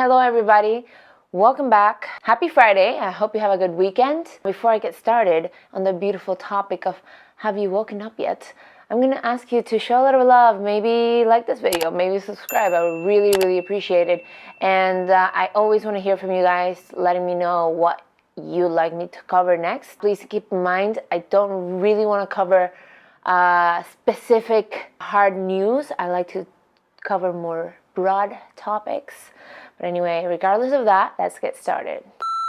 Hello everybody, welcome back. Happy Friday. I hope you have a good weekend. Before I get started on the beautiful topic of have you woken up yet, I'm going to ask you to show a little love. Maybe like this video, maybe subscribe. I would really appreciate it. And I always want to hear from you guys, letting me know what you'd like me to cover next. Please keep in mind, I don't really want to cover specific hard news. I like to cover more broad topics. But anyway, regardless of that, let's get started.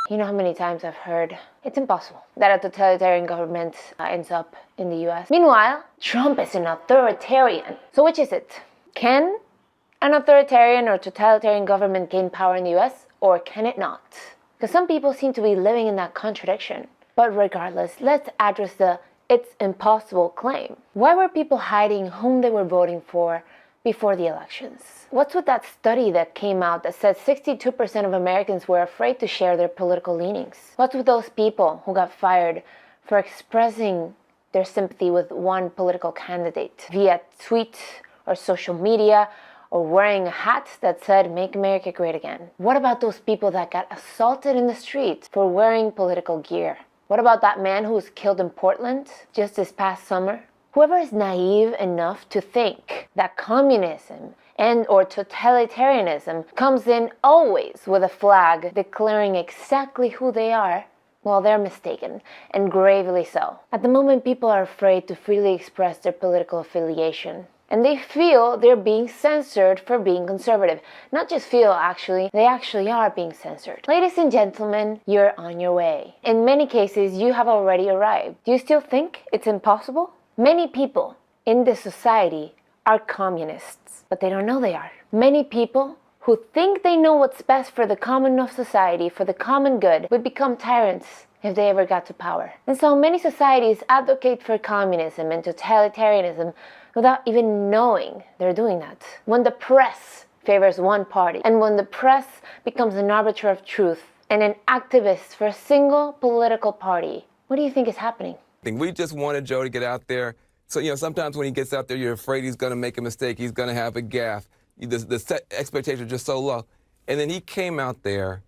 You know how many times I've heard it's impossible that a totalitarian government ends up in the US. Meanwhile, Trump is an authoritarian. So which is it? Can an authoritarian or totalitarian government gain power in the US, or can it not? Because some people seem to be living in that contradiction. But regardless, let's address the it's impossible claim. Why were people hiding whom they were voting for before the elections? What's with that study that came out that said 62% of Americans were afraid to share their political leanings? What's with those people who got fired for expressing their sympathy with one political candidate via tweet or social media or wearing a hat that said "Make America Great Again"? What about those people that got assaulted in the streets for wearing political gear? What about that man who was killed in Portland just this past summer? Whoever is naive enough to think that communism and or totalitarianism comes in always with a flag declaring exactly who they are, well, they're mistaken, and gravely so. At the moment, people are afraid to freely express their political affiliation. And they feel they're being censored for being conservative. Not just feel, actually, they actually are being censored. Ladies and gentlemen, you're on your way. In many cases, you have already arrived. Do you still think it's impossible? Many people in this society are communists, but they don't know they are. Many people who think they know what's best for the common of society, for the common good, would become tyrants if they ever got to power. And so many societies advocate for communism and totalitarianism without even knowing they're doing that. When the press favors one party, and when the press becomes an arbiter of truth and an activist for a single political party, what do you think is happening? We just wanted Joe to get out there. So, sometimes when he gets out there, you're afraid he's going to make a mistake. He's going to have a gaffe. The expectations are just so low. And then he came out there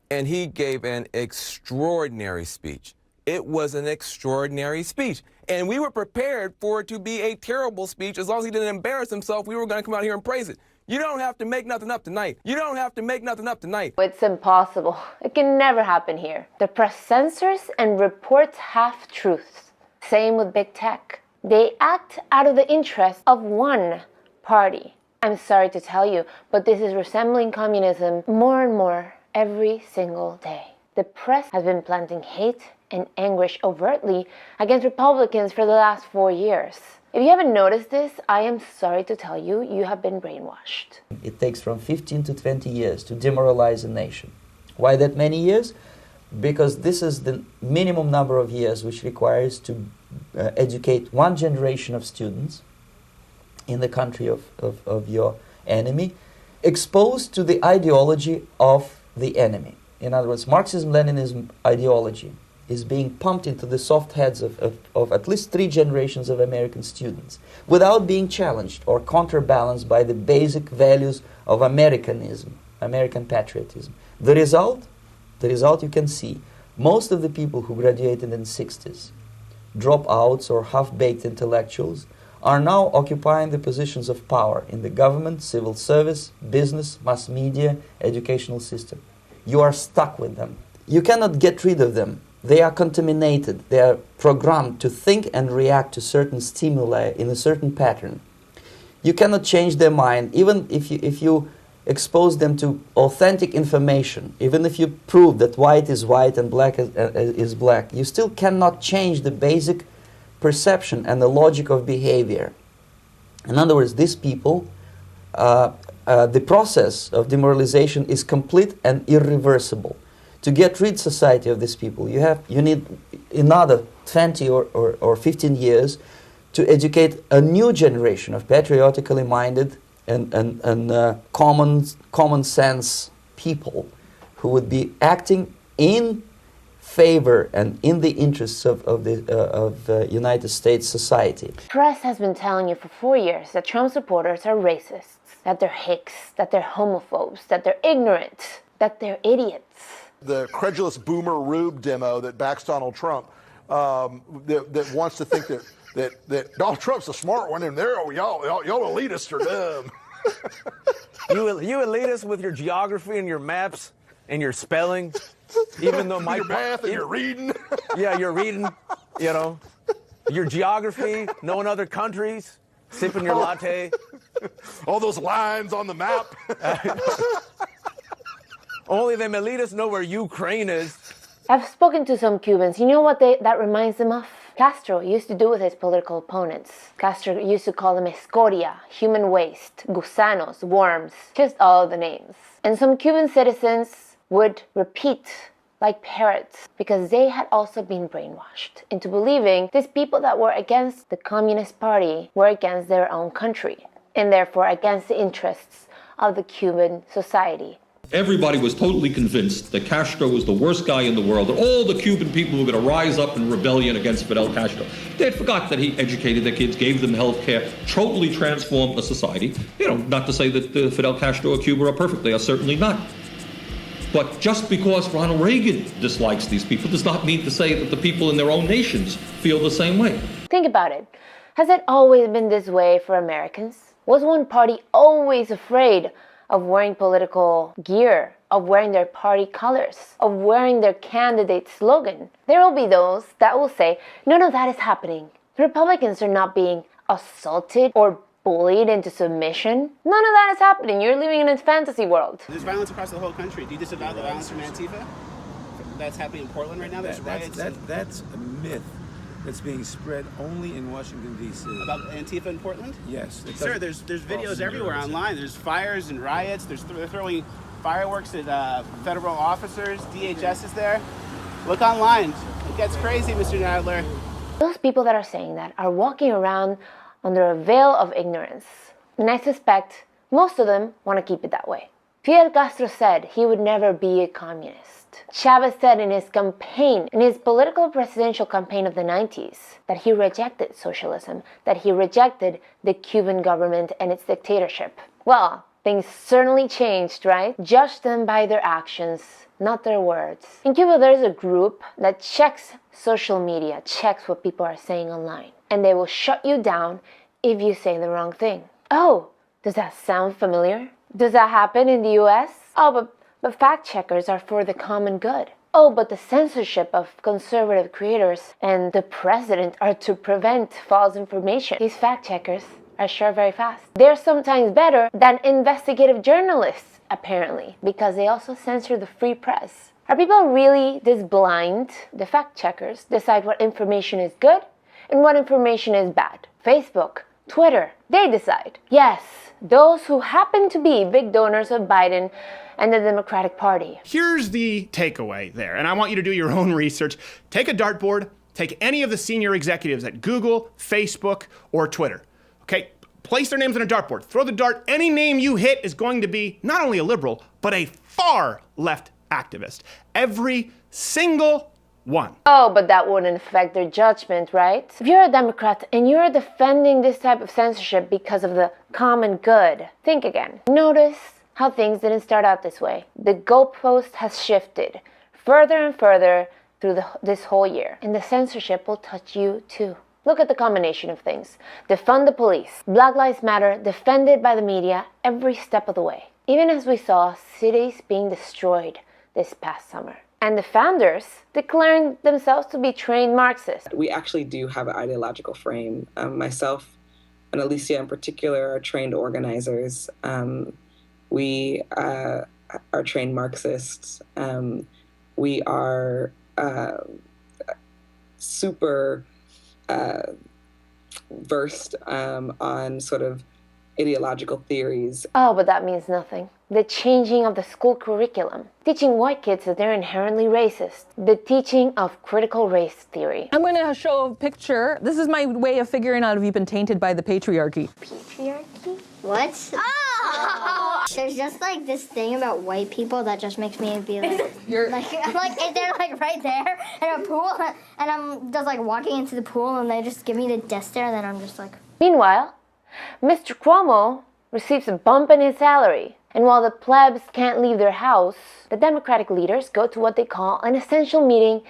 and he gave an extraordinary speech. It was an extraordinary speech. And we were prepared for it to be a terrible speech. As long as he didn't embarrass himself, we were going to come out here and praise it. You don't have to make nothing up tonight. You don't have to make nothing up tonight. It's impossible. It can never happen here. The press censors and reports half-truths. Same with big tech. They act out of the interest of one party. I'm sorry to tell you, but this is resembling communism more and more every single day. The press has been planting hate and anguish overtly against Republicans for the last 4 years. If you haven't noticed this, I am sorry to tell you, you have been brainwashed. It takes from 15 to 20 years to demoralize a nation. Why that many years? Because this is the minimum number of years which requires to educate one generation of students in the country of your enemy, exposed to the ideology of the enemy. In other words, Marxism-Leninism ideology is being pumped into the soft heads of at least 3 generations of American students without being challenged or counterbalanced by the basic values of Americanism, American patriotism. The result you can see. Most of the people who graduated in the 60s, dropouts or half-baked intellectuals, are now occupying the positions of power in the government, civil service, business, mass media, educational system. You are stuck with them. You cannot get rid of them. They are contaminated. They are programmed to think and react to certain stimuli in a certain pattern. You cannot change their mind, even if you expose them to authentic information, even if you prove that white is white and black is black. You still cannot change the basic perception and the logic of behavior. In other words, these people, the process of demoralization is complete and irreversible. To get rid society of these people, you need another 20 or 15 years to educate a new generation of patriotically minded and common sense people who would be acting in favor and in the interests of the United States society. Press has been telling you for 4 years that Trump supporters are racists. that they're hicks, that they're homophobes, that they're ignorant, that they're idiots. The credulous boomer Rube demo that backs Donald Trump, that wants to think that Donald Trump's a smart one, and y'all elitists are dumb. You elitists with your geography and your maps and your spelling, even though your math and your reading. Yeah, you're reading, you know, your geography, knowing other countries, sipping your latte. All those lines on the map. Only them elitists know where Ukraine is. I've spoken to some Cubans. You know what that reminds them of? Castro used to do with his political opponents. Castro used to call them escoria, human waste, gusanos, worms, just all the names. And some Cuban citizens would repeat like parrots because they had also been brainwashed into believing these people that were against the Communist Party were against their own country and therefore against the interests of the Cuban society. Everybody was totally convinced that Castro was the worst guy in the world, that all the Cuban people were going to rise up in rebellion against Fidel Castro. They had forgot that he educated their kids, gave them health care, totally transformed the society. You know, not to say that Fidel Castro or Cuba are perfect. They are certainly not. But just because Ronald Reagan dislikes these people does not mean to say that the people in their own nations feel the same way. Think about it. Has it always been this way for Americans? Was one party always afraid of wearing political gear, of wearing their party colors, of wearing their candidate slogan? There will be those that will say, none of that is happening. The Republicans are not being assaulted or bullied into submission. None of that is happening. You're living in a fantasy world. There's violence across the whole country. Do you disavow the violence from Antifa that's happening in Portland right now? There's riots. That's a myth that's being spread only in Washington, D.C. About Antifa in Portland? Yes. Sir, there's videos everywhere online. There's fires and riots. They're throwing fireworks at federal officers. DHS is there. Look online. It gets crazy, Mr. Nadler. Those people that are saying that are walking around under a veil of ignorance. And I suspect most of them want to keep it that way. Fidel Castro said he would never be a communist. Chavez said in his campaign, in his political presidential campaign of the 90s, that he rejected socialism, that he rejected the Cuban government and its dictatorship. Well, things certainly changed, right? Judge them by their actions, not their words. In Cuba, there's a group that checks social media, checks what people are saying online, and they will shut you down if you say the wrong thing. Oh, does that sound familiar? Does that happen in the US? Oh, but fact checkers are for the common good. Oh, but the censorship of conservative creators and the president are to prevent false information. These fact checkers are sure very fast. They're sometimes better than investigative journalists, apparently, because they also censor the free press. Are people really this blind? The fact checkers decide what information is good and what information is bad. Facebook, Twitter, they decide. Yes, those who happen to be big donors of Biden and the Democratic Party. Here's the takeaway there, and I want you to do your own research. Take a dartboard, take any of the senior executives at Google, Facebook, or Twitter. Okay, place their names on a dartboard. Throw the dart. Any name you hit is going to be not only a liberal, but a far left activist. Every single one. Oh, but that wouldn't affect their judgment, right? If you're a Democrat and you're defending this type of censorship because of the common good, think again. Notice how things didn't start out this way. The goalpost has shifted further and further through this whole year, and the censorship will touch you too. Look at the combination of things. Defund the police, Black Lives Matter, defended by the media every step of the way. Even as we saw cities being destroyed this past summer. And the founders declaring themselves to be trained Marxists. We actually do have an ideological frame. Myself and Alicia in particular are trained organizers. We are trained Marxists. We are super versed on sort of ideological theories. Oh, but that means nothing. The changing of the school curriculum, teaching white kids that they're inherently racist, the teaching of critical race theory. I'm going to show a picture. This is my way of figuring out if you've been tainted by the patriarchy. Patriarchy? What? Oh! There's just like this thing about white people that just makes me be like, if they're like right there in a pool and I'm just like walking into the pool and they just give me the death stare and then I'm just like. Meanwhile, Mr. Cuomo receives a bump in his salary. And while the plebs can't leave their house, the Democratic leaders go to what they call an essential meeting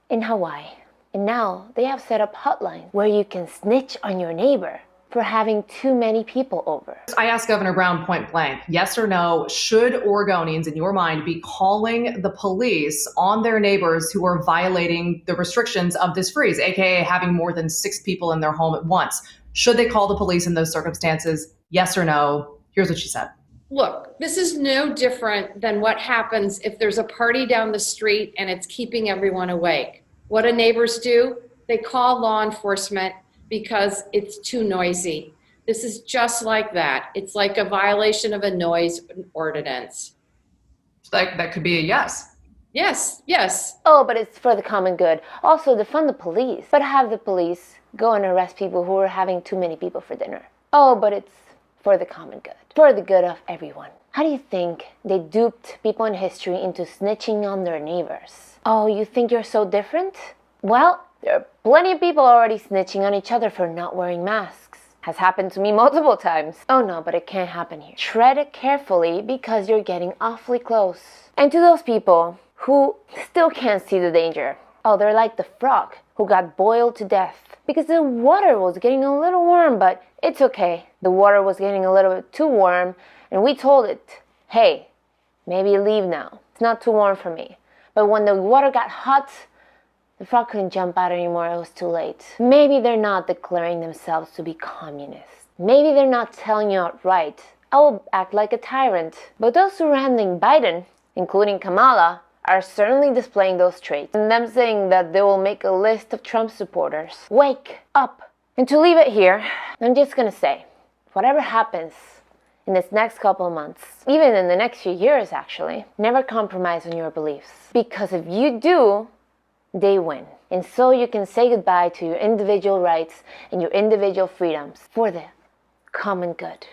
in Hawaii. And now they have set up hotlines where you can snitch on your neighbor for having too many people over. I asked Governor Brown point blank, yes or no, should Oregonians, in your mind, be calling the police on their neighbors who are violating the restrictions of this freeze, aka having more than 6 people in their home at once? Should they call the police in those circumstances? Yes or no? Here's what she said. Look, this is no different than what happens if there's a party down the street and it's keeping everyone awake. What do neighbors do? They call law enforcement because it's too noisy. This is just like that. It's like a violation of a noise ordinance. That could be a yes. Yes, yes. Oh, but it's for the common good. Also, defund the police, but have the police go and arrest people who are having too many people for dinner. Oh, but it's for the common good, for the good of everyone. How do you think they duped people in history into snitching on their neighbors? Oh, you think you're so different? Well, there are plenty of people already snitching on each other for not wearing masks. Has happened to me multiple times. Oh no, but it can't happen here. Tread carefully because you're getting awfully close. And to those people who still can't see the danger, oh, they're like the frog who got boiled to death because the water was getting a little warm, but it's okay. The water was getting a little bit too warm, and we told it, hey, maybe leave now. It's not too warm for me. But when the water got hot, the frog couldn't jump out anymore. It was too late. Maybe they're not declaring themselves to be communists. Maybe they're not telling you outright, I will act like a tyrant. But those surrounding Biden, including Kamala, are certainly displaying those traits, and them saying that they will make a list of Trump supporters. Wake up! And to leave it here, I'm just gonna say, whatever happens in this next couple of months, even in the next few years actually, never compromise on your beliefs. Because if you do, they win. And so you can say goodbye to your individual rights and your individual freedoms for the common good.